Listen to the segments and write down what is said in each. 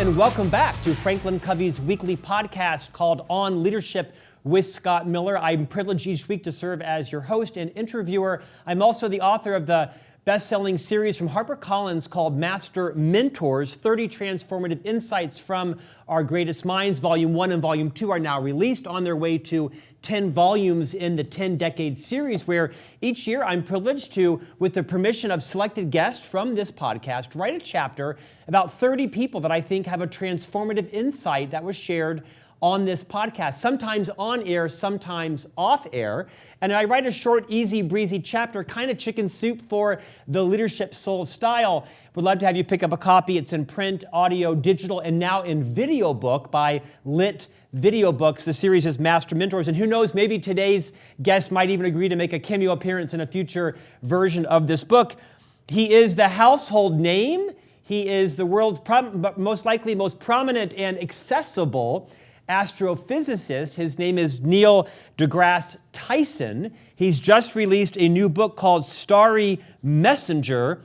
and welcome back to Franklin Covey's weekly podcast called On Leadership with Scott Miller. I'm privileged each week to serve as your host and interviewer. I'm also the author of the best-selling series from HarperCollins called Master Mentors, 30 Transformative Insights from Our Greatest Minds. Volume 1 and Volume 2 are now released, on their way to 10 volumes in the 10-decade series, where each year I'm privileged to, with the permission of selected guests from this podcast, write a chapter about 30 people that I think have a transformative insight that was shared on this podcast, sometimes on air, sometimes off air. And I write a short, easy, breezy chapter, kind of chicken soup for the leadership soul style. Would love to have you pick up a copy. It's in print, audio, digital, and now in video book by Lit Video Books. The series is Master Mentors. And who knows, maybe today's guest might even agree to make a cameo appearance in a future version of this book. He is the household name. He is the world's most likely most prominent and accessible astrophysicist. His name is Neil deGrasse Tyson. He's just released a new book called Starry Messenger,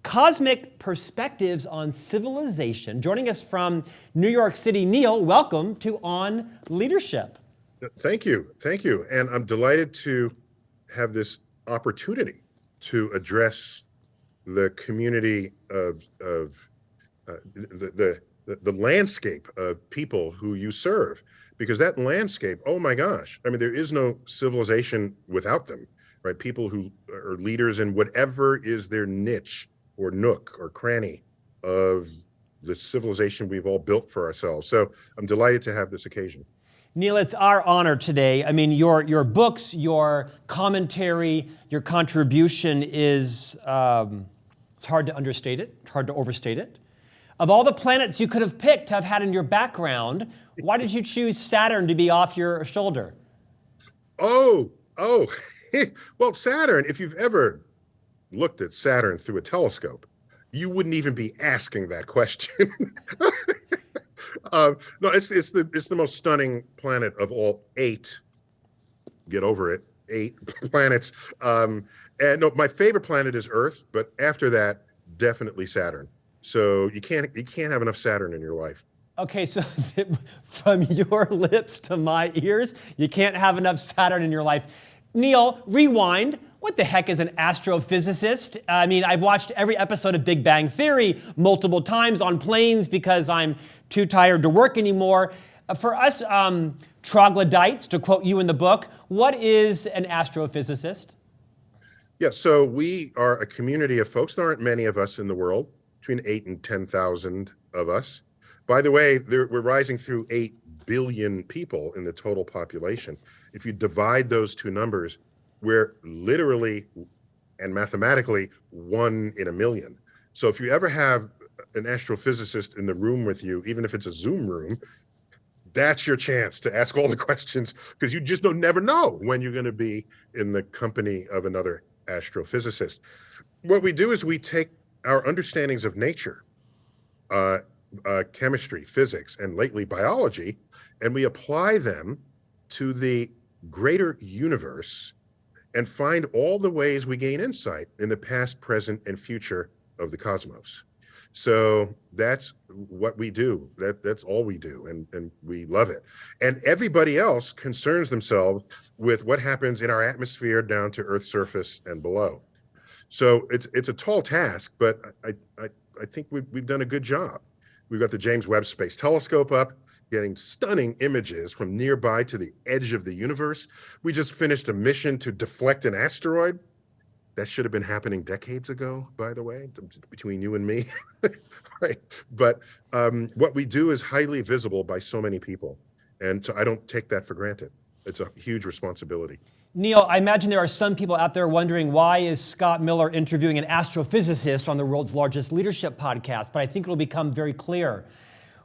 Cosmic Perspectives on Civilization. Joining us from New York City, Neil, welcome to On Leadership. Thank you. And I'm delighted to have this opportunity to address the community of the landscape of people who you serve, because that landscape, oh my gosh, I mean, there is no civilization without them, right? People who are leaders in whatever is their niche or nook or cranny of the civilization we've all built for ourselves. So I'm delighted to have this occasion. Neil, it's our honor today. I mean, your books, your commentary, your contribution is, it's hard to understate it, it's hard to overstate it. Of all the planets you could have picked to have had in your background, why did you choose Saturn to be off your shoulder? Oh, well, Saturn, if you've ever looked at Saturn through a telescope, you wouldn't even be asking that question. No, it's the most stunning planet of all 8. Get over it, 8 planets. And no, my favorite planet is Earth, but after that, definitely Saturn. So you can't have enough Saturn in your life. Okay, so from your lips to my ears, you can't have enough Saturn in your life. Neil, rewind. What the heck is an astrophysicist? I mean, I've watched every episode of Big Bang Theory multiple times on planes because I'm too tired to work anymore. For us troglodytes, to quote you in the book, what is an astrophysicist? Yeah, so we are a community of folks. There aren't many of us in the world, between 8 and 10,000 of us. By the way, we're rising through 8 billion people in the total population. If you divide those two numbers, we're literally and mathematically 1 in a million. So if you ever have an astrophysicist in the room with you, even if it's a Zoom room, that's your chance to ask all the questions, because you just never know when you're going to be in the company of another astrophysicist. What we do is we take our understandings of nature, chemistry, physics, and lately biology, and we apply them to the greater universe and find all the ways we gain insight in the past, present, and future of the cosmos. So that's what we do. That's all we do, and we love it. And everybody else concerns themselves with what happens in our atmosphere down to Earth's surface and below. So it's a tall task, but I think we've done a good job. We've got the James Webb Space Telescope up, getting stunning images from nearby to the edge of the universe. We just finished a mission to deflect an asteroid. That should have been happening decades ago, by the way, between you and me. Right? But what we do is highly visible by so many people. And so I don't take that for granted. It's a huge responsibility. Neil, I imagine there are some people out there wondering, why is Scott Miller interviewing an astrophysicist on the world's largest leadership podcast? But I think it'll become very clear.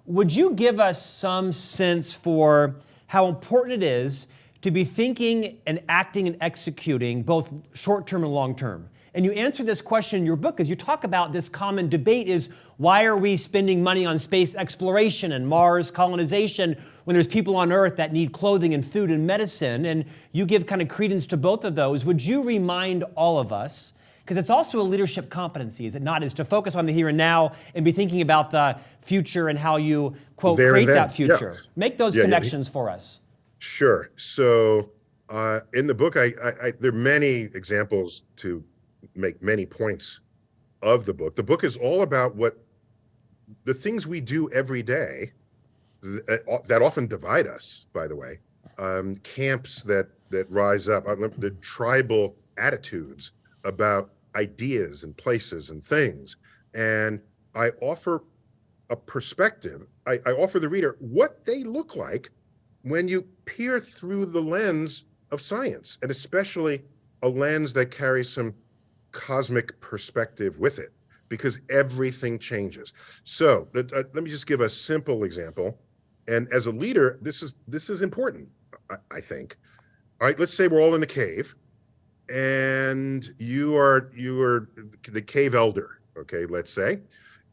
Would you give us some sense for how important it is to be thinking and acting and executing both short-term and long-term? And you answer this question in your book as you talk about this common debate is, why are we spending money on space exploration and Mars colonization when there's people on Earth that need clothing and food and medicine? And you give kind of credence to both of those. Would you remind all of us Because it's also a leadership competency, is it not? Is to focus on the here and now and be thinking about the future and how you, quote, There and create then. that future. Yeah. Make those connections for us. Sure. So in the book, there are many examples to make many points of the book. The book is all about what the things we do every day that often divide us, by the way, camps that rise up, the tribal attitudes about ideas and places and things. And I offer a perspective. I offer the reader what they look like when you peer through the lens of science, and especially a lens that carries some cosmic perspective with it, because everything changes. So let me just give a simple example. And as a leader, this is important, I think. All right, let's say we're all in the cave, and you are the cave elder, okay, let's say.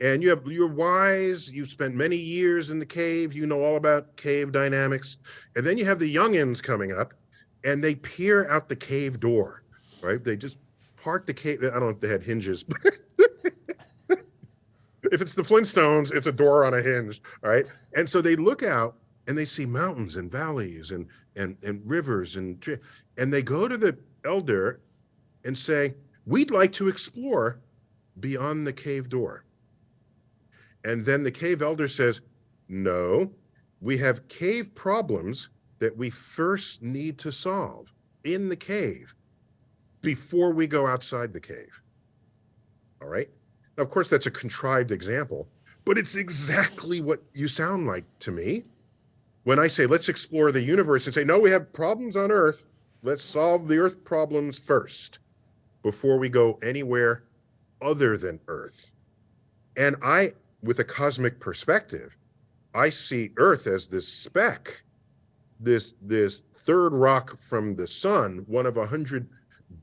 And you're wise, you've spent many years in the cave, you know all about cave dynamics. And then you have the youngins coming up, and they peer out the cave door, right? They just part the cave. I don't know if they had hinges. If it's the Flintstones, it's a door on a hinge, right? And so they look out and they see mountains and valleys and rivers and they go to the elder and say, "We'd like to explore beyond the cave door." And then the cave elder says, "No, we have cave problems that we first need to solve in the cave before we go outside the cave." All right? Now, of course, that's a contrived example, but it's exactly what you sound like to me when I say, let's explore the universe and say, no, we have problems on Earth. Let's solve the Earth problems first before we go anywhere other than Earth. And with a cosmic perspective, I see Earth as this speck, this third rock from the sun, one of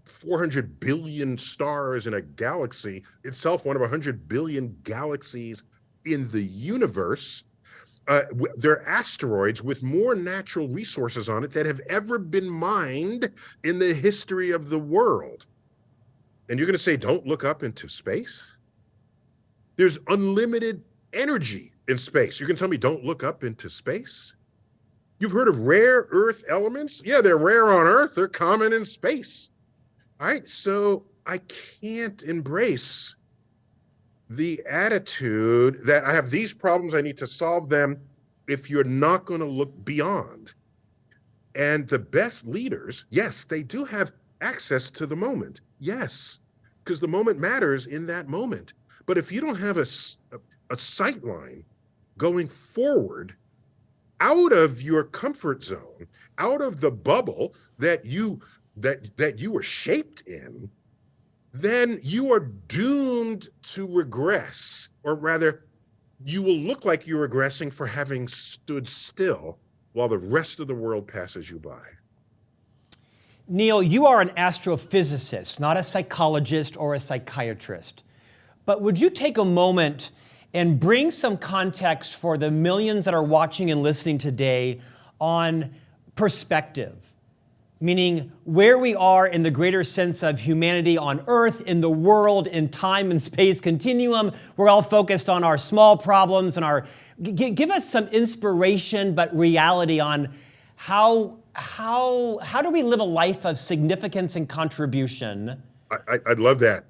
400 billion stars in a galaxy itself, one of 100 billion galaxies in the universe. There are asteroids with more natural resources on it that have ever been mined in the history of the world. And you're going to say, don't look up into space? There's unlimited energy in space. You're going to tell me don't look up into space? You've heard of rare Earth elements? Yeah, they're rare on Earth. They're common in space. All right, so I can't embrace the attitude that I have these problems, I need to solve them, if you're not going to look beyond. And the best leaders, yes, they do have access to the moment. Yes, because the moment matters in that moment. But if you don't have a sight line going forward out of your comfort zone, out of the bubble that you were shaped in, then you are doomed to regress, or rather, you will look like you're regressing for having stood still while the rest of the world passes you by. Neil, you are an astrophysicist, not a psychologist or a psychiatrist. But would you take a moment and bring some context for the millions that are watching and listening today on perspective? Meaning where we are in the greater sense of humanity on Earth, in the world, in time and space continuum. We're all focused on our small problems and give us some inspiration, but reality on how do we live a life of significance and contribution? I'd love that.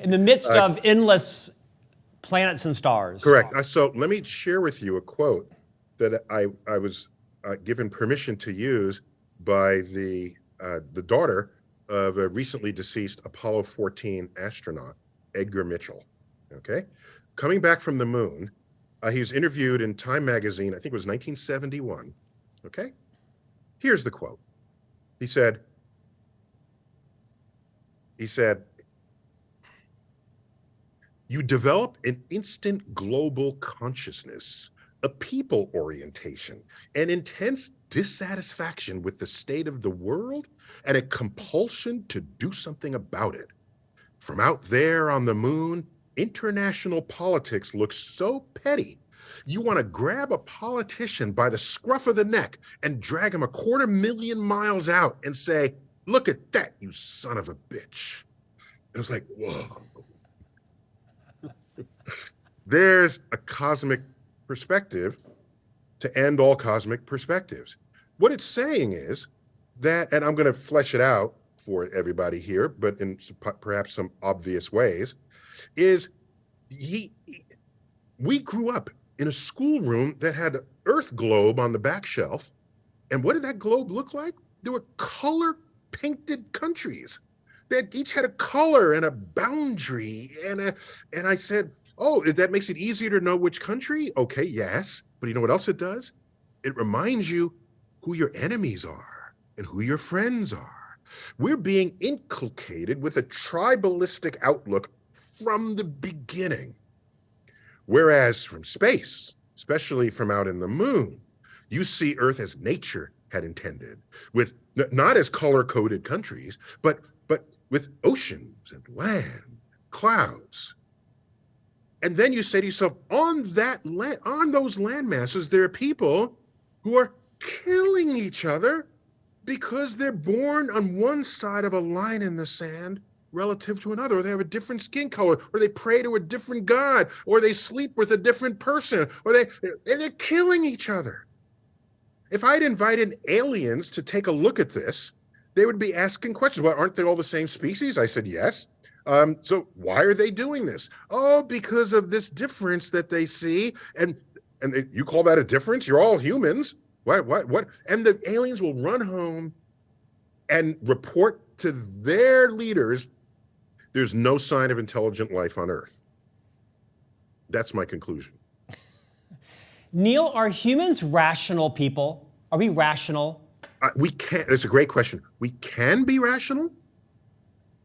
In the midst of endless planets and stars. Correct. So let me share with you a quote that I was given permission to use by the daughter of a recently deceased Apollo 14 astronaut, Edgar Mitchell. Okay, coming back from the moon, he was interviewed in Time magazine. I think it was 1971. Okay, here's the quote. He said, "You develop an instant global consciousness, a people orientation, an intense dissatisfaction with the state of the world, and a compulsion to do something about it. From out there on the moon, international politics looks so petty. You want to grab a politician by the scruff of the neck and drag him 250,000 miles out and say, Look at that, you son of a bitch. It was like, whoa. There's a cosmic perspective to end all cosmic perspectives. What it's saying is that, and I'm going to flesh it out for everybody here, but in perhaps some obvious ways, is we grew up in a schoolroom that had an Earth globe on the back shelf. And what did that globe look like? There were color painted countries that each had a color and a boundary. And I said, oh, that makes it easier to know which country? Okay, yes. But you know what else it does? It reminds you who your enemies are and who your friends are. We're being inculcated with a tribalistic outlook from the beginning. Whereas from space, especially from out in the moon, you see Earth as nature had intended, with not as color-coded countries, but with oceans and land, clouds. And then you say to yourself, on those land masses, there are people who are killing each other because they're born on one side of a line in the sand relative to another, or they have a different skin color, or they pray to a different god, or they sleep with a different person, or they're killing each other. If I'd invited aliens to take a look at this, they would be asking questions. Well, aren't they all the same species? I said, yes. So why are they doing this? Oh, because of this difference that they see. And you call that a difference? You're all humans. What? And the aliens will run home and report to their leaders, there's no sign of intelligent life on Earth. That's my conclusion. Neil, are humans rational people? Are we rational? We can. It's a great question. We can be rational.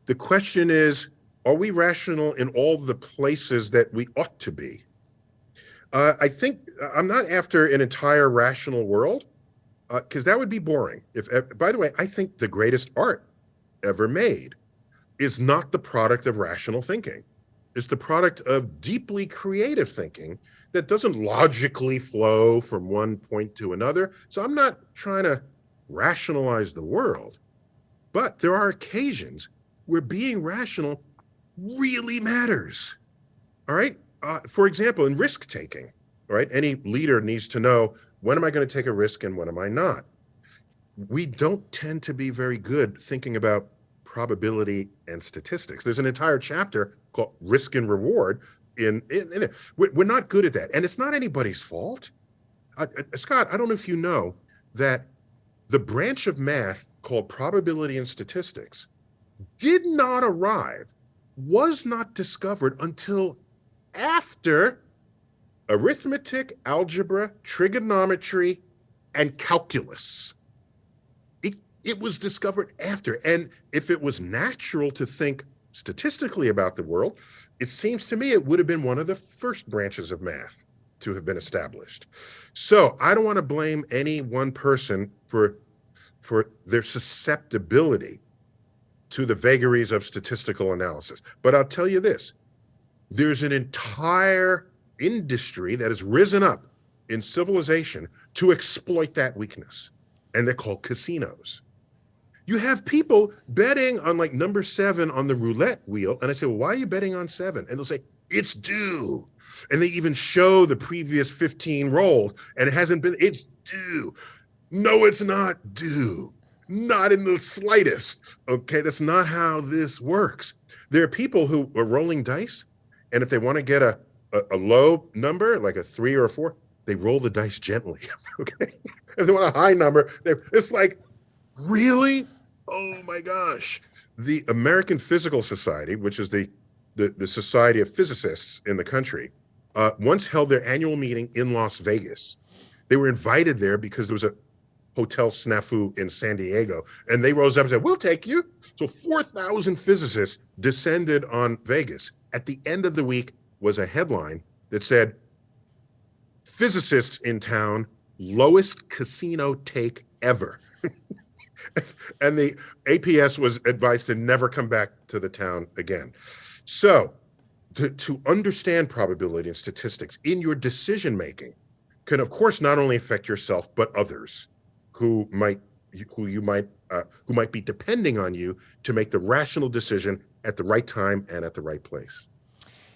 The question is, are we rational in all the places that we ought to be? I think I'm not after an entire rational world, because that would be boring. By the way, I think the greatest art ever made is not the product of rational thinking. It's the product of deeply creative thinking that doesn't logically flow from one point to another. So I'm not trying to rationalize the world, but there are occasions where being rational really matters. All right. For example, in risk taking, right? Any leader needs to know, when am I going to take a risk and when am I not? We don't tend to be very good thinking about probability and statistics. There's an entire chapter called Risk and Reward in it. We're not good at that. And it's not anybody's fault. Scott, I don't know if you know that the branch of math called probability and statistics did not arrive, was not discovered until after arithmetic, algebra, trigonometry, and calculus. It was discovered after. And if it was natural to think statistically about the world, it seems to me it would have been one of the first branches of math to have been established. So I don't want to blame any one person for their susceptibility to the vagaries of statistical analysis. But I'll tell you this, there's an entire industry that has risen up in civilization to exploit that weakness, and they're called casinos. You have people betting on like number 7 on the roulette wheel, and I say, well, why are you betting on 7? And they'll say, it's due. And they even show the previous 15 rolled, and it hasn't been, it's due. No, it's not due. Not in the slightest. Okay, that's not how this works. There are people who are rolling dice, and if they want to get a low number, like a 3 or a 4, they roll the dice gently. Okay, if they want a high number, it's like, really? Oh my gosh. The American Physical Society, which is the society of physicists in the country, once held their annual meeting in Las Vegas. They were invited there because there was a hotel snafu in San Diego, and they rose up and said, we'll take you. So 4,000 physicists descended on Vegas. At the end of the week was a headline that said, physicists in town, lowest casino take ever. And the APS was advised to never come back to the town again. So to understand probability and statistics in your decision making can, of course, not only affect yourself, but others who you might who might be depending on you to make the rational decision at the right time and at the right place.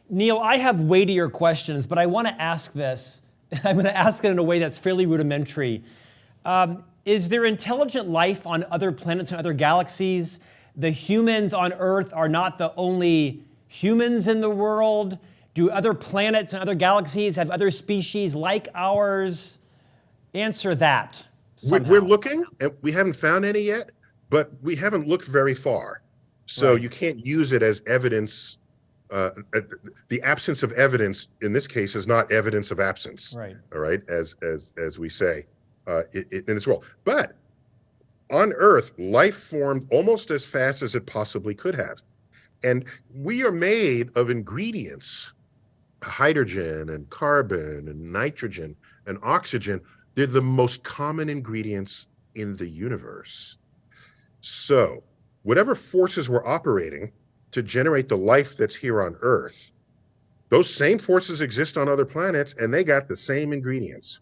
Neil, I have weightier questions, but I want to ask this. I'm going to ask it in a way that's fairly rudimentary. Is there intelligent life on other planets and other galaxies? The humans on Earth are not the only humans in the world. Do other planets and other galaxies have other species like ours? Answer that somehow. We're looking, and we haven't found any yet, but we haven't looked very far. So Right. you can't use it as evidence. The absence of evidence in this case is not evidence of absence. Right. All right, as we say in its role. But on Earth, life formed almost as fast as it possibly could have, and we are made of ingredients, hydrogen and carbon and nitrogen and oxygen. They're the most common ingredients in the universe. So whatever forces were operating to generate the life that's here on Earth, those same forces exist on other planets, and they got the same ingredients.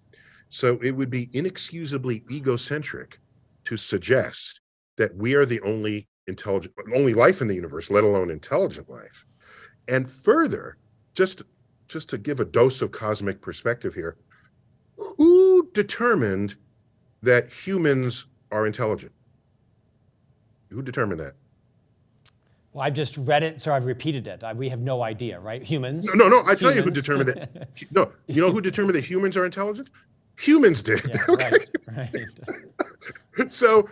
So it would be inexcusably egocentric to suggest that we are the only life in the universe, let alone intelligent life. And further, just to give a dose of cosmic perspective here, who determined that humans are intelligent? Who determined that? Well, I've just read it, so I've repeated it. We have no idea, right? Humans. No. I tell you who Humans. determined that. No, you know who determined that humans are intelligent? Humans did. Yeah, Okay. right. So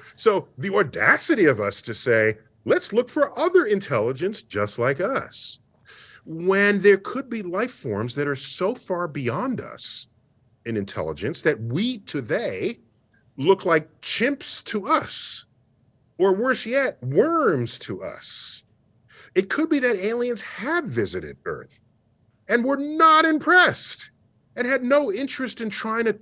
the audacity of us to say, let's look for other intelligence just like us, when there could be life forms that are so far beyond us in intelligence that we today look like chimps to us, or worse yet, worms to us. It could be that aliens have visited Earth and were not impressed and had no interest in trying to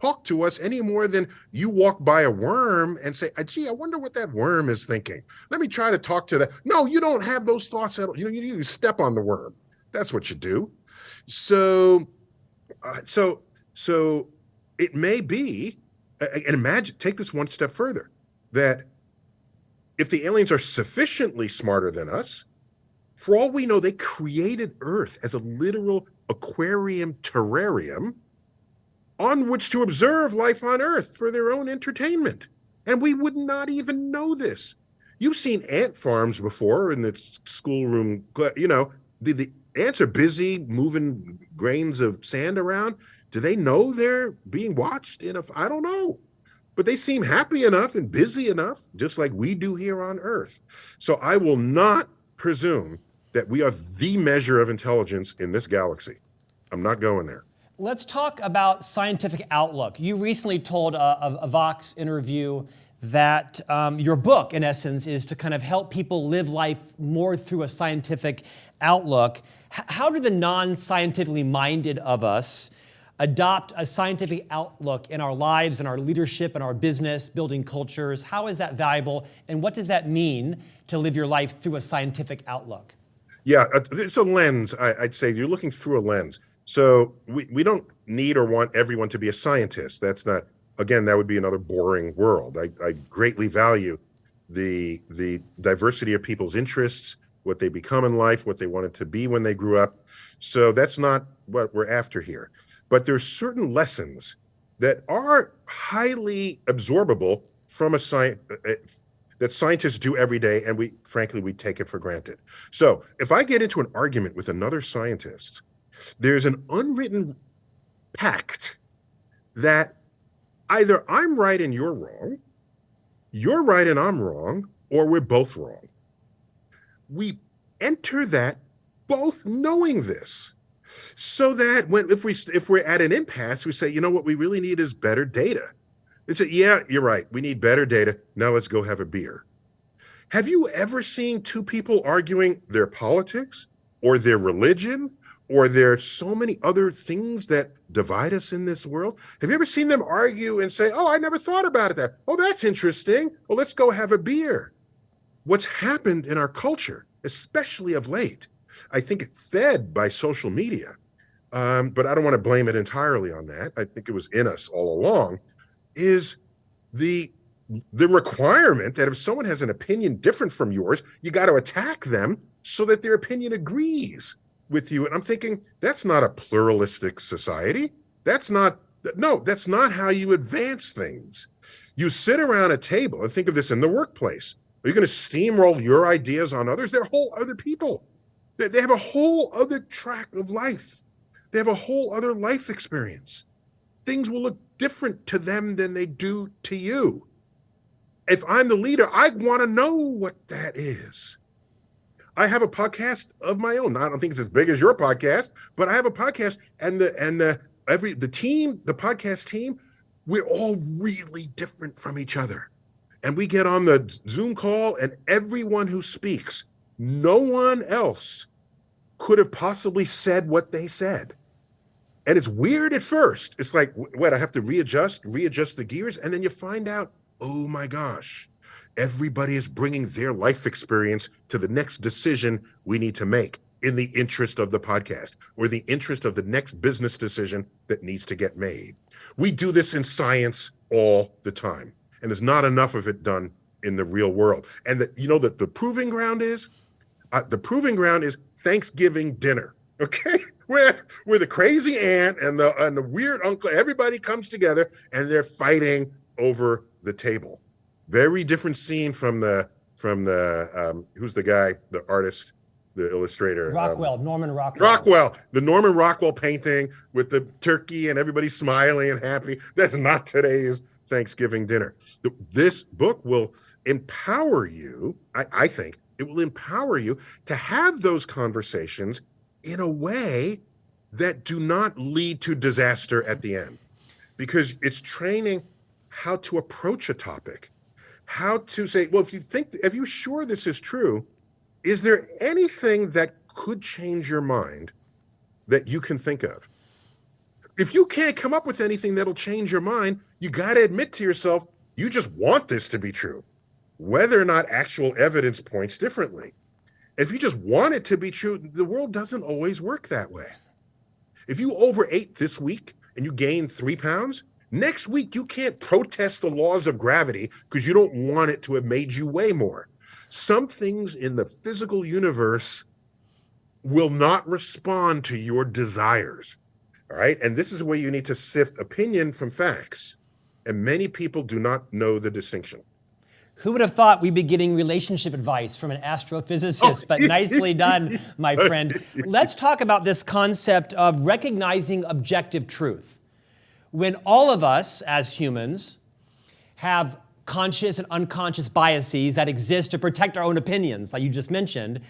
talk to us any more than you walk by a worm and say, gee, I wonder what that worm is thinking. Let me try to talk to that. No, you don't have those thoughts at all. You step on the worm. That's what you do. So it may be, and imagine, take this one step further, that if the aliens are sufficiently smarter than us, for all we know, they created Earth as a literal aquarium terrarium on which to observe life on Earth for their own entertainment. And we would not even know this. You've seen ant farms before in the schoolroom. The ants are busy moving grains of sand around. Do they know they're being watched? I don't know. But they seem happy enough and busy enough, just like we do here on Earth. So I will not presume that we are the measure of intelligence in this galaxy. I'm not going there. Let's talk about scientific outlook. You recently told a Vox interview that your book, in essence, is to kind of help people live life more through a scientific outlook. How do the non-scientifically minded of us adopt a scientific outlook in our lives, in our leadership, in our business, building cultures? How is that valuable, and what does that mean to live your life through a scientific outlook? Yeah, it's a lens. I'd say you're looking through a lens. So we don't need or want everyone to be a scientist. That's not, again, that would be another boring world. I greatly value the diversity of people's interests, what they become in life, what they wanted to be when they grew up. So that's not what we're after here. But there's certain lessons that are highly absorbable from a science that scientists do every day, and we take it for granted. So if I get into an argument with another scientist, there's an unwritten pact that either I'm right and you're right and I'm wrong, or we're both wrong. We enter that both knowing this, so that if we're at an impasse, we say, you know what we really need is better data. It's yeah, you're right. We need better data. Now let's go have a beer. Have you ever seen two people arguing their politics or their religion, or there's so many other things that divide us in this world? Have you ever seen them argue and say, oh, I never thought about it. Oh, that's interesting. Well, let's go have a beer. What's happened in our culture, especially of late, I think it's fed by social media, but I don't want to blame it entirely on that. I think it was in us all along, is the the requirement that if someone has an opinion different from yours, you got to attack them so that their opinion agrees with you. And I'm thinking, that's not a pluralistic society. That's not how you advance things. You sit around a table and think of this in the workplace. Are you going to steamroll your ideas on others? They're whole other people. They have a whole other track of life. They have a whole other life experience. Things will look different to them than they do to you. If I'm the leader, I want to know what that is. I have a podcast of my own. I don't think it's as big as your podcast, but I have a podcast, and the podcast team, we're all really different from each other. And we get on the Zoom call, and everyone who speaks, no one else could have possibly said what they said. And it's weird at first. It's like, what, I have to readjust the gears, and then you find out, oh my gosh, everybody is bringing their life experience to the next decision we need to make in the interest of the podcast or the interest of the next business decision that needs to get made. We do this in science all the time, and there's not enough of it done in the real world. And that the proving ground is Thanksgiving dinner, okay? Where the crazy aunt and the weird uncle, everybody comes together and they're fighting over the table. Very different scene from the who's the guy, the artist, the illustrator? Norman Rockwell. The Norman Rockwell painting with the turkey and everybody smiling and happy. That's not today's Thanksgiving dinner. This book will empower you, I think, it will empower you to have those conversations in a way that do not lead to disaster at the end, because it's training how to approach a topic, how to say, well, if you're sure this is true, is there anything that could change your mind that you can think of? If you can't come up with anything that'll change your mind, you got to admit to yourself, you just want this to be true, whether or not actual evidence points differently. If you just want it to be true, the world doesn't always work that way. If you overate this week and you gain 3 pounds, next week you can't protest the laws of gravity because you don't want it to have made you weigh more. Some things in the physical universe will not respond to your desires, all right? And this is where you need to sift opinion from facts. And many people do not know the distinction. Who would have thought we'd be getting relationship advice from an astrophysicist, but nicely done, my friend. Let's talk about this concept of recognizing objective truth. When all of us as humans have conscious and unconscious biases that exist to protect our own opinions, like you just mentioned,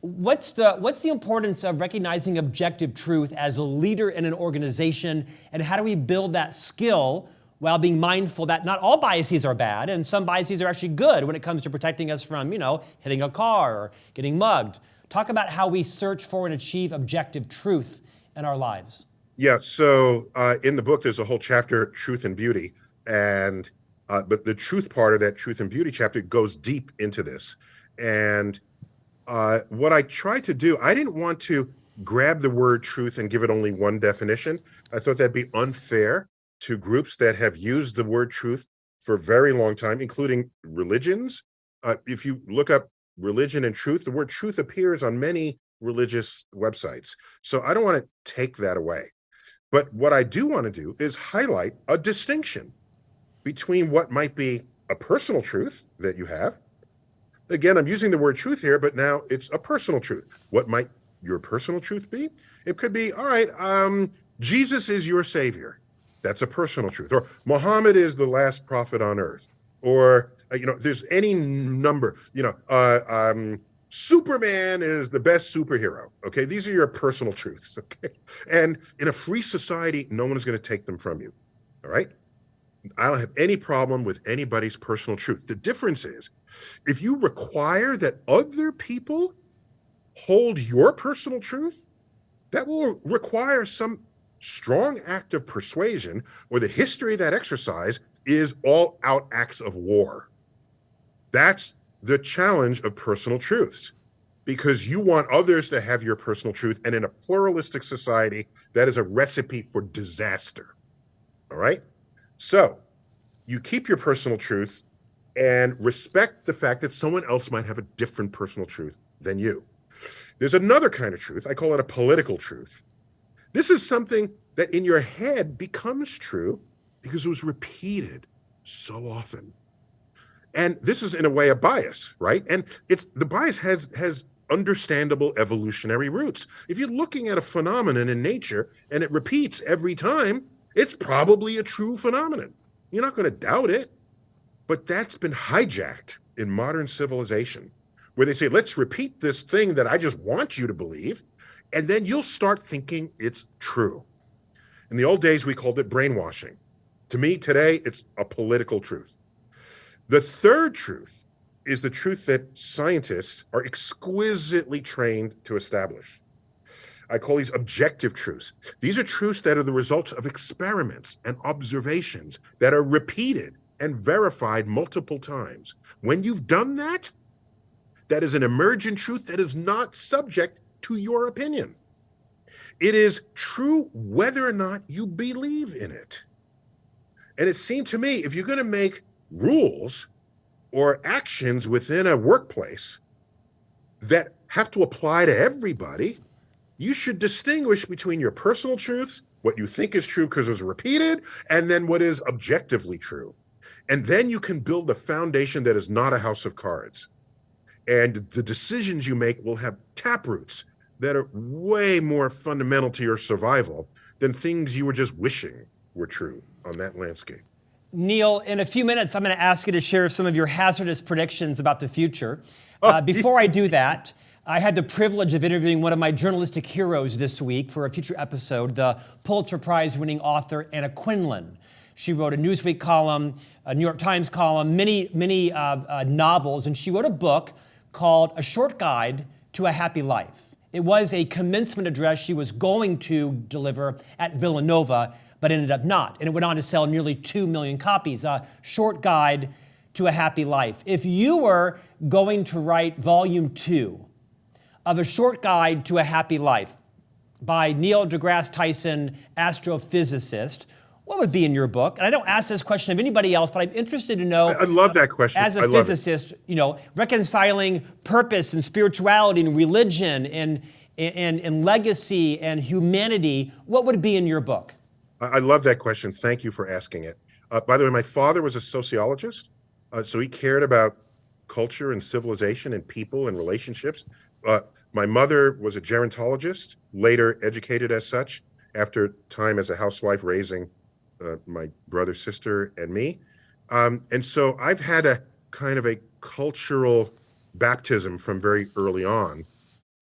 what's the importance of recognizing objective truth as a leader in an organization, and how do we build that skill while being mindful that not all biases are bad, and some biases are actually good when it comes to protecting us from, hitting a car or getting mugged? Talk about how we search for and achieve objective truth in our lives. Yeah, so in the book, there's a whole chapter, Truth and Beauty, and but the truth part of that Truth and Beauty chapter goes deep into this. And what I tried to do, I didn't want to grab the word truth and give it only one definition. I thought that'd be unfair to groups that have used the word truth for a very long time, including religions. If you look up religion and truth, the word truth appears on many religious websites. So I don't want to take that away. But what I do want to do is highlight a distinction between what might be a personal truth that you have. Again, I'm using the word truth here, but now it's a personal truth. What might your personal truth be? It could be, all right, Jesus is your savior. That's a personal truth. Or Muhammad is the last prophet on earth. Or, there's any number, Superman is the best superhero. Okay. These are your personal truths. Okay. And in a free society, no one is going to take them from you. All right. I don't have any problem with anybody's personal truth. The difference is if you require that other people hold your personal truth, that will require some strong act of persuasion, or the history of that exercise is all out acts of war. That's the challenge of personal truths, because you want others to have your personal truth. And in a pluralistic society, that is a recipe for disaster. All right. So you keep your personal truth and respect the fact that someone else might have a different personal truth than you. There's another kind of truth. I call it a political truth. This is something that in your head becomes true because it was repeated so often. And this is in a way a bias, right? And the bias has understandable evolutionary roots. If you're looking at a phenomenon in nature and it repeats every time, it's probably a true phenomenon. You're not going to doubt it. But that's been hijacked in modern civilization, where they say, let's repeat this thing that I just want you to believe, and then you'll start thinking it's true. In the old days, we called it brainwashing. To me, today, it's a political truth. The third truth is the truth that scientists are exquisitely trained to establish. I call these objective truths. These are truths that are the results of experiments and observations that are repeated and verified multiple times. When you've done that, that is an emergent truth that is not subject to your opinion. It is true whether or not you believe in it. And it seemed to me, if you're going to make rules or actions within a workplace that have to apply to everybody, you should distinguish between your personal truths, what you think is true because it was repeated, and then what is objectively true. And then you can build a foundation that is not a house of cards. And the decisions you make will have taproots that are way more fundamental to your survival than things you were just wishing were true on that landscape. Neil, in a few minutes, I'm going to ask you to share some of your hazardous predictions about the future. Oh, Before I do that, I had the privilege of interviewing one of my journalistic heroes this week for a future episode, the Pulitzer Prize-winning author Anna Quindlen. She wrote a Newsweek column, a New York Times column, many novels, and she wrote a book called A Short Guide to a Happy Life. It was a commencement address she was going to deliver at Villanova, but ended up not. And it went on to sell nearly 2 million copies. A Short Guide to a Happy Life. If you were going to write volume 2 of A Short Guide to a Happy Life by Neil deGrasse Tyson, astrophysicist, what would be in your book? And I don't ask this question of anybody else, but I'm interested to know. I love that question. As a physicist, reconciling purpose and spirituality and religion and legacy and humanity, what would be in your book? I love that question. Thank you for asking it. By the way, my father was a sociologist, so he cared about culture and civilization and people and relationships. My mother was a gerontologist, later educated as such, after time as a housewife raising my brother, sister, and me. And so I've had a kind of a cultural baptism from very early on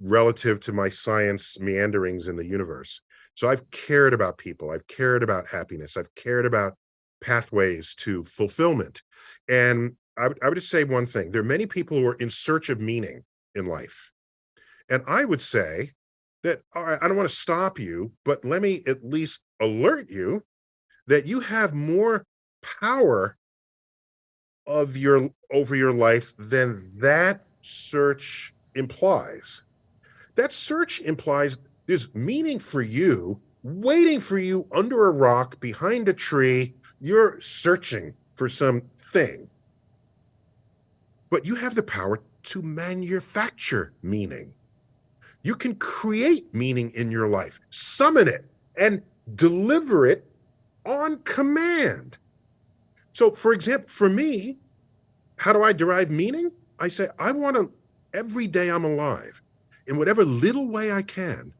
relative to my science meanderings in the universe. So I've cared about people. I've cared about happiness. I've cared about pathways to fulfillment. And I would just say one thing. There are many people who are in search of meaning in life. And I would say that, all right, I don't want to stop you, but let me at least alert you that you have more power over your life than that search implies. That search implies there's meaning for you, waiting for you under a rock, behind a tree. You're searching for something. But you have the power to manufacture meaning. You can create meaning in your life, summon it, and deliver it on command. So, for example, for me, how do I derive meaning? I say, I want to, every day I'm alive, in whatever little way I can,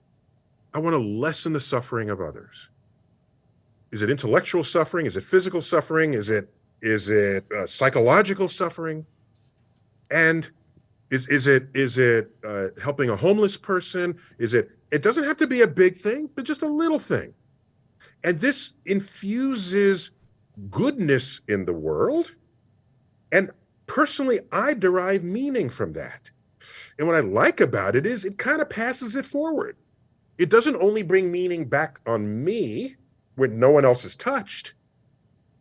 I want to lessen the suffering of others. Is it intellectual suffering? Is it physical suffering? Is it psychological suffering? And is it helping a homeless person? It doesn't have to be a big thing, but just a little thing. And this infuses goodness in the world. And personally, I derive meaning from that. And what I like about it is it kind of passes it forward. It doesn't only bring meaning back on me when no one else is touched.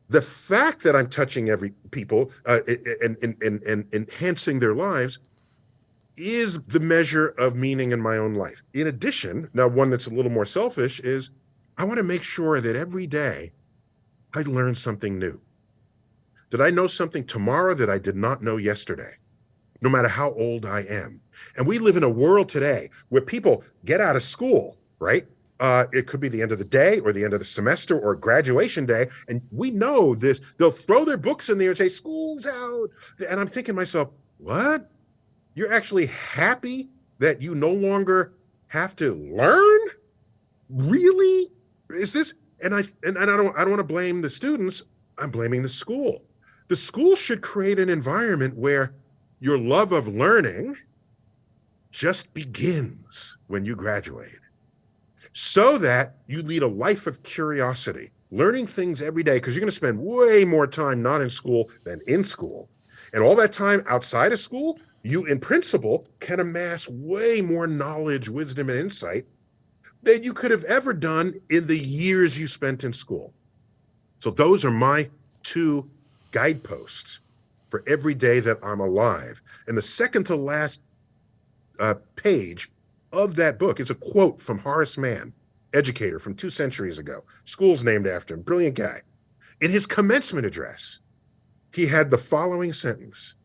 The fact that I'm touching every people and enhancing their lives is the measure of meaning in my own life. In addition, now one that's a little more selfish is I want to make sure that every day I learn something new, that I know something tomorrow that I did not know yesterday, no matter how old I am. And we live in a world today where people get out of school, right? It could be the end of the day or the end of the semester or graduation day. And we know this. They'll throw their books in there and say, school's out. And I'm thinking to myself, what? You're actually happy that you no longer have to learn? Really? Is this? And I don't want to blame the students. I'm blaming the school. The school should create an environment where your love of learning just begins when you graduate, so that you lead a life of curiosity, learning things every day, because you're going to spend way more time not in school than in school. And all that time outside of school, you in principle can amass way more knowledge, wisdom, and insight than you could have ever done in the years you spent in school. So those are my two guideposts for every day that I'm alive. And the second to last page of that book is a quote from Horace Mann, educator from 2 centuries ago. School's named after him, brilliant guy. In his commencement address, he had the following sentence: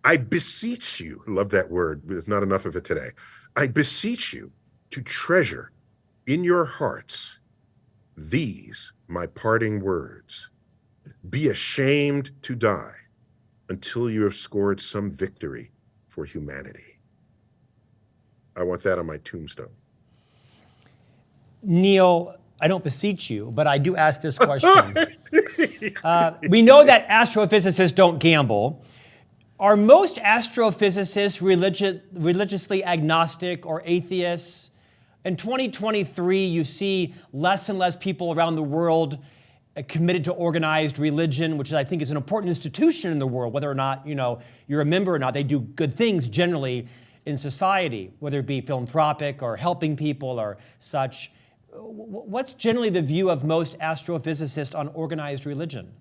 I beseech you, love that word, there's not enough of it today. I beseech you to treasure in your hearts these my parting words. Be ashamed to die until you have scored some victory for humanity. I want that on my tombstone. Neil, I don't beseech you, but I do ask this question. We know that astrophysicists don't gamble. Are most astrophysicists religiously agnostic or atheists? In 2023, you see less and less people around the world committed to organized religion, which I think is an important institution in the world, whether or not you're a member or not. They do good things generally in society, whether it be philanthropic or helping people or such. What's generally the view of most astrophysicists on organized religion?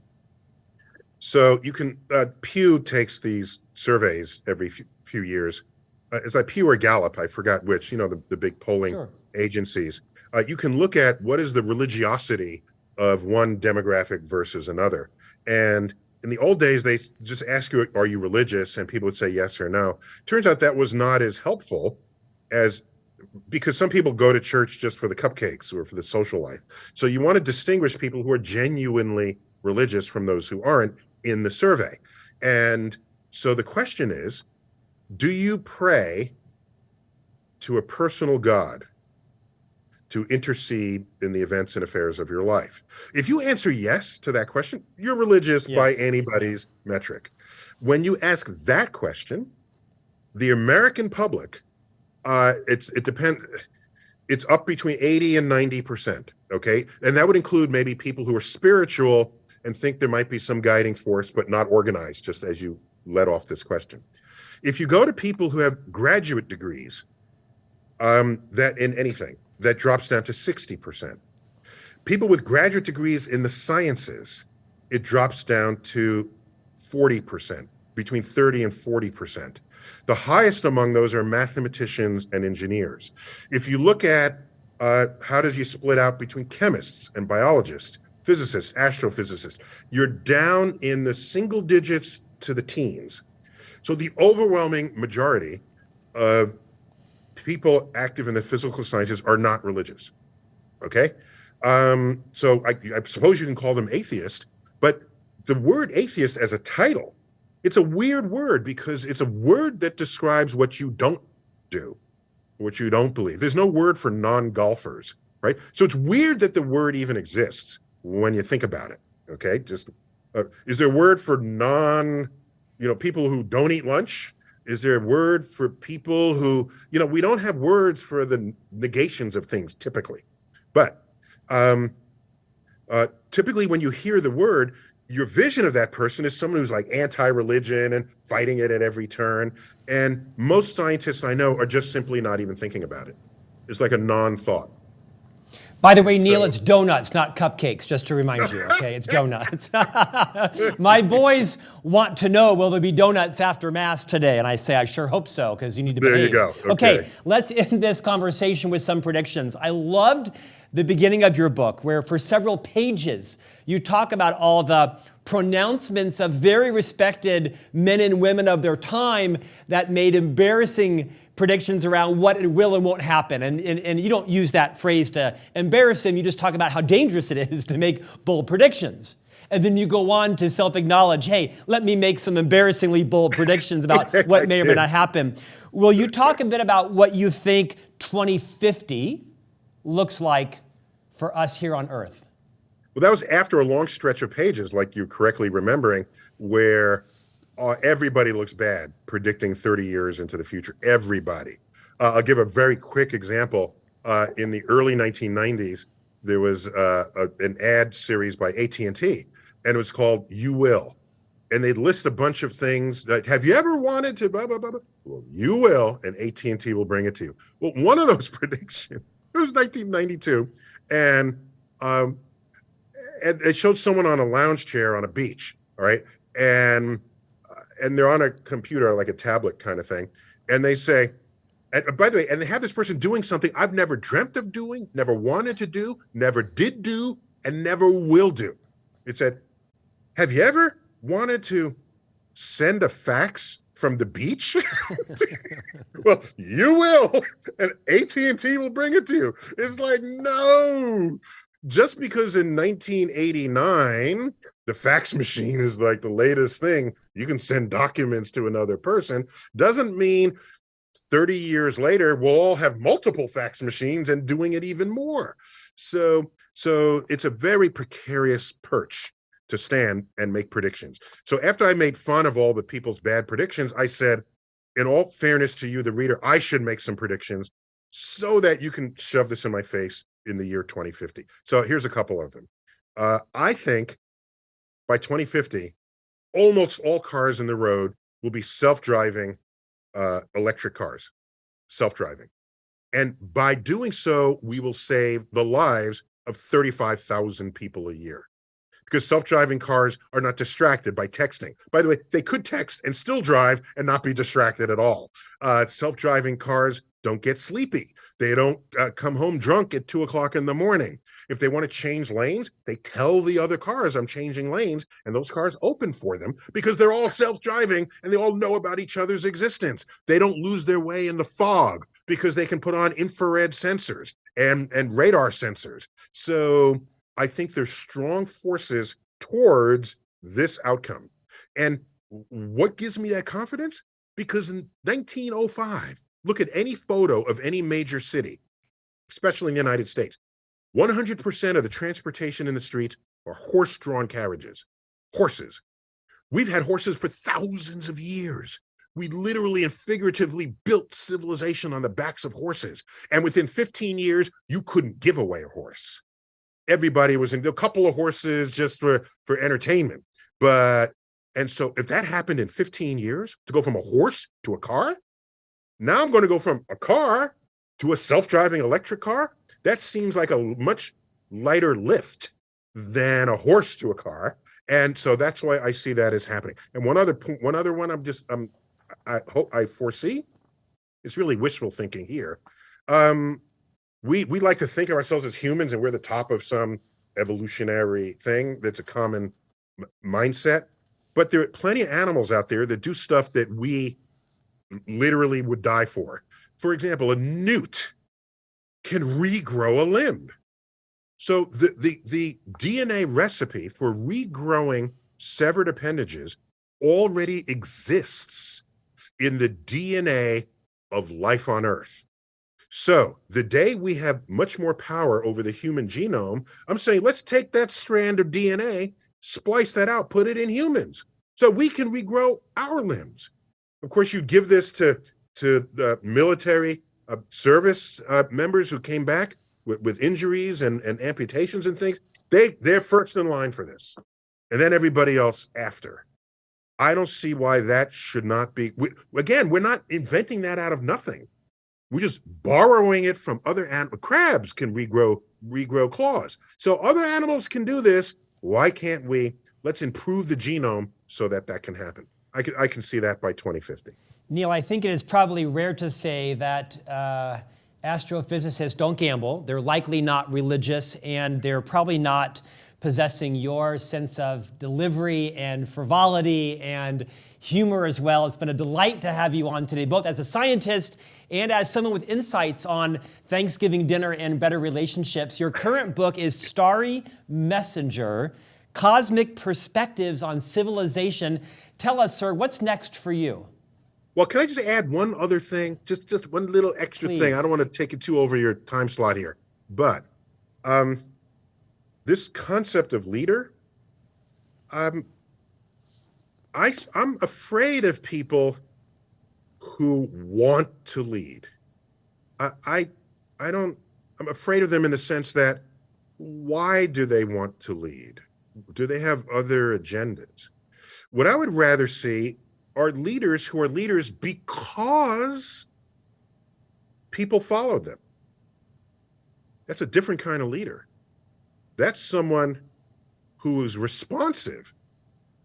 So you can, Pew takes these surveys every few years. Is that Pew or Gallup? I forgot which, the big polling agencies. You can look at what is the religiosity of one demographic versus another. And in the old days, they just ask you, are you religious? And people would say yes or no. Turns out that was not as helpful because some people go to church just for the cupcakes or for the social life. So you want to distinguish people who are genuinely religious from those who aren't in the survey. And so the question is, do you pray to a personal God to intercede in the events and affairs of your life? If you answer yes to that question, you're religious by anybody's metric. When you ask that question, the American public, it depends. It's up between 80 and 90%. Okay, and that would include maybe people who are spiritual and think there might be some guiding force, but not organized, just as you led off this question. If you go to people who have graduate degrees, that in anything, that drops down to 60%. People with graduate degrees in the sciences, it drops down to 40%, between 30 and 40%. The highest among those are mathematicians and engineers. If you look at how does you split out between chemists and biologists, physicists, astrophysicists, you're down in the single digits to the teens. So the overwhelming majority of people active in the physical sciences are not religious, okay? So I suppose you can call them atheist, but the word atheist as a title, it's a weird word because it's a word that describes what you don't do, what you don't believe. There's no word for non-golfers, right? So it's weird that the word even exists when you think about it, okay? Just, is there a word for people who don't eat lunch? Is there a word for people who, we don't have words for the negations of things typically. But typically when you hear the word, your vision of that person is someone who's like anti-religion and fighting it at every turn. And most scientists I know are just simply not even thinking about it. It's like a non-thought. By the way, Neil, it's donuts, not cupcakes, just to remind you, okay? It's donuts. My boys want to know, will there be donuts after Mass today? And I say, I sure hope so, because you need to behave. There you go. Okay, let's end this conversation with some predictions. I loved the beginning of your book, where for several pages, you talk about all the pronouncements of very respected men and women of their time that made embarrassing predictions around what will and won't happen. And you don't use that phrase to embarrass them. You just talk about how dangerous it is to make bold predictions. And then you go on to self-acknowledge, hey, let me make some embarrassingly bold predictions about what may or may not happen. Will you talk a bit about what you think 2050 looks like for us here on Earth? Well, that was after a long stretch of pages, like you're correctly remembering, where everybody looks bad predicting 30 years into the future. Everybody. I'll give a very quick example. In the early 1990s, there was an ad series by AT&T, and it was called You Will. And they'd list a bunch of things that, have you ever wanted to blah, blah, blah, blah? Well, you will, and AT&T will bring it to you. Well, one of those predictions, it was 1992, and it showed someone on a lounge chair on a beach, all right? And they're on a computer, like a tablet kind of thing. And they say, and by the way, and they have this person doing something I've never dreamt of doing, never wanted to do, never did do, and never will do. It said, have you ever wanted to send a fax from the beach? Well, you will, and AT&T will bring it to you. It's like, no. Just because in 1989, the fax machine is like the latest thing, you can send documents to another person, doesn't mean 30 years later, we'll all have multiple fax machines and doing it even more. So it's a very precarious perch to stand and make predictions. So after I made fun of all the people's bad predictions, I said, in all fairness to you, the reader, I should make some predictions so that you can shove this in my face in the year 2050. So here's a couple of them. I think by 2050, almost all cars in the road will be self-driving electric cars, self-driving. And by doing so, we will save the lives of 35,000 people a year. Because self-driving cars are not distracted by texting. By the way, they could text and still drive and not be distracted at all. Self-driving cars don't get sleepy. They don't come home drunk at 2 o'clock in the morning. If they want to change lanes, they tell the other cars, I'm changing lanes, and those cars open for them because they're all self-driving and they all know about each other's existence. They don't lose their way in the fog because they can put on infrared sensors and radar sensors. So I think there's strong forces towards this outcome. And what gives me that confidence? Because in 1905, look at any photo of any major city, especially in the United States, 100% of the transportation in the streets are horse-drawn carriages, horses. We've had horses for thousands of years. We literally and figuratively built civilization on the backs of horses. And within 15 years, you couldn't give away a horse. Everybody was in a couple of horses just for entertainment. And so if that happened in 15 years, to go from a horse to a car, now I'm going to go from a car to a self-driving electric car. That seems like a much lighter lift than a horse to a car. And so that's why I see that as happening. And one other one I hope I foresee, it's really wishful thinking here. We like to think of ourselves as humans and we're the top of some evolutionary thing that's a common mindset. But there are plenty of animals out there that do stuff that we literally would die for. For example, a newt can regrow a limb. So the DNA recipe for regrowing severed appendages already exists in the DNA of life on Earth. So the day we have much more power over the human genome, I'm saying, let's take that strand of DNA, splice that out, put it in humans, so we can regrow our limbs. Of course, you give this to the military service members who came back with injuries and amputations and things. They're first in line for this, and then everybody else after. I don't see why that should not be. We're not inventing that out of nothing. We're just borrowing it from other animals. Crabs can regrow claws. So other animals can do this. Why can't we? Let's improve the genome so that can happen. I can see that by 2050. Neil, I think it is probably rare to say that astrophysicists don't gamble. They're likely not religious, and they're probably not possessing your sense of delivery and frivolity and humor as well. It's been a delight to have you on today, both as a scientist and as someone with insights on Thanksgiving dinner and better relationships. Your current book is Starry Messenger, Cosmic Perspectives on Civilization. Tell us, sir, what's next for you? Well, can I just add one other thing? Just one little extra Please. thing. I don't want to take it too over your time slot here. But this concept of leader, I'm afraid of people who want to lead. I'm afraid of them in the sense that, why do they want to lead? Do they have other agendas? What I would rather see are leaders who are leaders because people follow them. That's a different kind of leader. That's someone who is responsive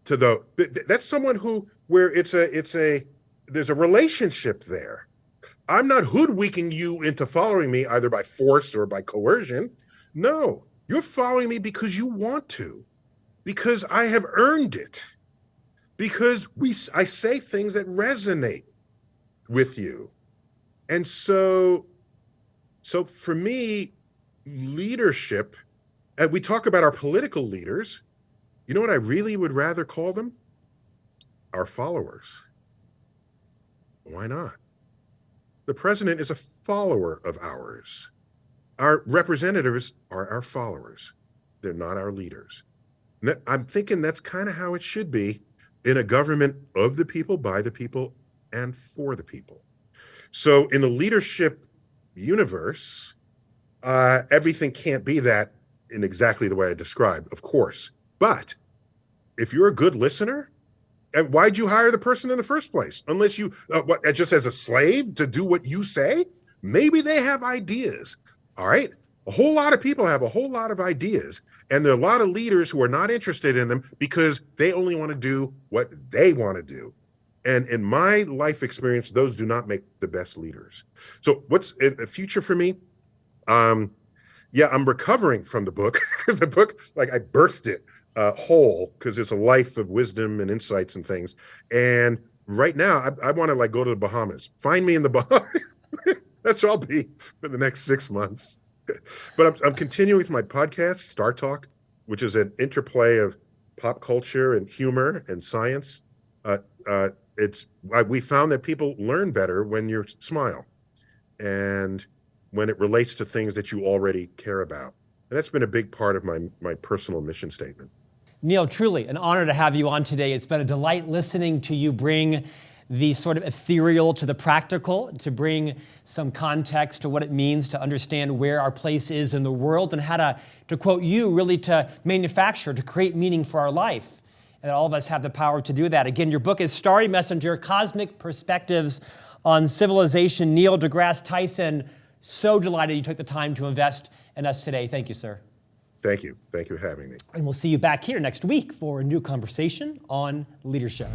to that's someone where there's a relationship there. I'm not hoodwinking you into following me either by force or by coercion. No, you're following me because you want to, because I have earned it, because I say things that resonate with you. And so for me, leadership, we talk about our political leaders. You know what I really would rather call them? Our followers. Why not? The president is a follower of ours. Our representatives are our followers. They're not our leaders. I'm thinking that's kind of how it should be in a government of the people, by the people, and for the people. So in the leadership universe, everything can't be that in exactly the way I described, of course. But if you're a good listener, why'd you hire the person in the first place? Unless you, just as a slave to do what you say? Maybe they have ideas, all right? A whole lot of people have a whole lot of ideas, and there are a lot of leaders who are not interested in them because they only want to do what they want to do. And in my life experience, those do not make the best leaders. So what's in the future for me? Yeah, I'm recovering from the book. The book, like, I birthed it whole because it's a life of wisdom and insights and things. And right now, I want to go to the Bahamas. Find me in the Bahamas. That's where I'll be for the next 6 months. But I'm continuing with my podcast, Star Talk, which is an interplay of pop culture and humor and science. We found that people learn better when you smile and when it relates to things that you already care about. And that's been a big part of my personal mission statement. Neil, truly an honor to have you on today. It's been a delight listening to you bring the sort of ethereal to the practical, to bring some context to what it means to understand where our place is in the world and how to quote you, really to manufacture, to create meaning for our life. And all of us have the power to do that. Again, your book is Starry Messenger, Cosmic Perspectives on Civilization. Neil deGrasse Tyson, so delighted you took the time to invest in us today. Thank you, sir. Thank you. Thank you for having me. And we'll see you back here next week for a new conversation on leadership.